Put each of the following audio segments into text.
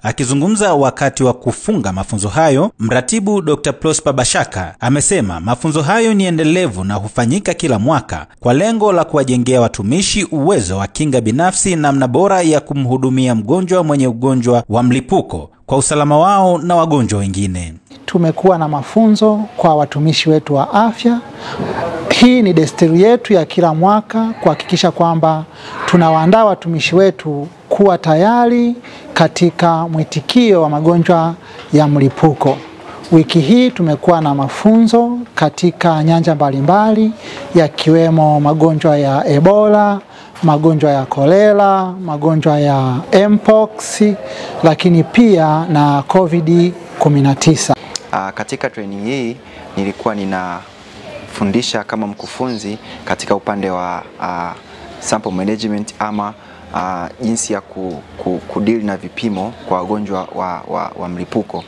Akizungumza wakati wa kufunga mafunzo hayo, mratibu Dr. Prosper Bashaka amesema mafunzo hayo ni endelevu na hufanyika kila mwaka kwa lengo la kuwajengea watumishi uwezo wa kinga binafsi, namna bora ya kumhudumia mgonjwa mwenye ugonjwa wa mlipuko kwa usalama wao na wagonjwa wengine. Tumekuwa na mafunzo kwa watumishi wetu wa afya. Hii ni desturi yetu ya kila mwaka kuhakikisha kwamba tunawaandaa watumishi wetu kuwa tayari katika mwitikio wa magonjwa ya mlipuko. Wiki hii tumekuwa na mafunzo katika nyanja mbalimbali yakiwemo magonjwa ya Ebola, magonjwa ya kolera, magonjwa ya Mpox, lakini pia na COVID-19. Katika training hii nilikuwa ninafundisha kama mkufunzi katika upande wa sample management ama jinsi ya kudili na vipimo kwa wagonjwa wa mlipuko.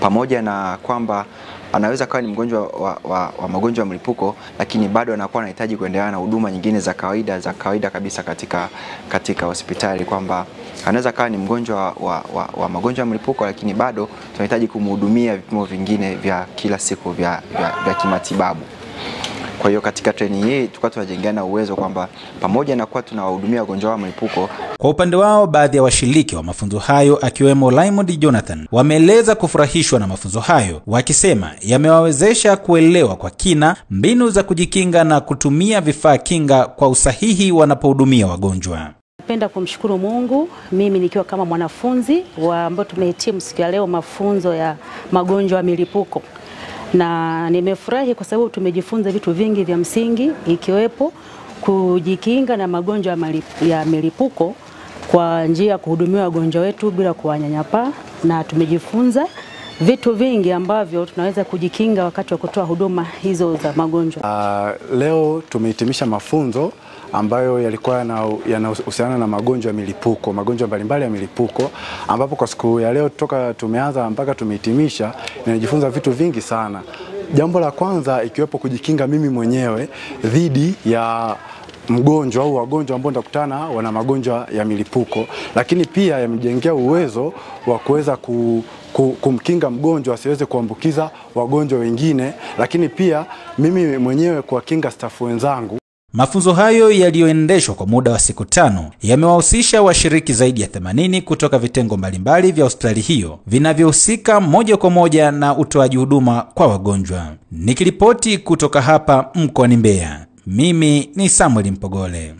Pamoja na kwamba anaweza kuwa ni mgonjwa wa magonjwa ya mlipuko, lakini bado anakuwa anahitaji kuendelea na huduma nyingine za kawaida kabisa katika hospitali, kwamba anaweza kuwa ni mgonjwa wa magonjwa ya mlipuko, lakini bado tunahitaji kumhudumia vipimo vingine vya kila siku vya kimatibabu. Kwa hiyo katika training hii tulikuwa tunajengeana uwezo kwamba pamoja na kuwa tunawahudumia wagonjwa wa mlipuko. Kwa upande wao, baadhi ya washiriki wa mafunzo hayo akiwemo Raymond Jonathan wameeleza kufurahishwa na mafunzo hayo, wakisema yamewawezesha kuelewa kwa kina mbinu za kujikinga na kutumia vifaa kinga kwa usahihi wanapohudumia wagonjwa. Napenda kumshukuru Mungu, mimi nikiwa kama mwanafunzi ambao tumehitimu siku ya leo mafunzo ya magonjwa ya milipuko. Na nimefurahi kwa sababu tumejifunza vitu vingi vya msingi, ikiwepo kujikinga na magonjwa ya milipuko kwa njia ya kuhudumia wagonjwa wetu bila kuwanyanyapaa, na tumejifunza vitu vingi ambavyo tunaweza kujikinga wakati wa kutoa huduma hizo za magonjwa. Leo tumehitimisha mafunzo ambayo yalikuwa yanahusiana na magonjwa ya milipuko, magonjwa mbalimbali ya milipuko, ambapo kwa siku ya leo toka tumeanza mpaka tumehitimisha ninajifunza vitu vingi sana. Jambo la kwanza ikiwepo kujikinga mimi mwenyewe dhidi ya mgonjwa au wagonjwa ambao nitakutana wana magonjwa ya milipuko, lakini pia yamejengea uwezo wa kuweza kumkinga mgonjwa asiweze kuambukiza wagonjwa wengine, lakini pia mimi mwenyewe kuwakinga stafu wenzangu. Mafunzo hayo yaliyoendeshwa kwa muda wa siku 5 yamewahusisha washiriki zaidi ya 80 kutoka vitengo mbalimbali vya hospitali hiyo vinavyohusika moja kwa moja na utoaji huduma kwa wagonjwa. Nikiripoti kutoka hapa mkoani Mbeya, mimi ni Samuel Mpogole.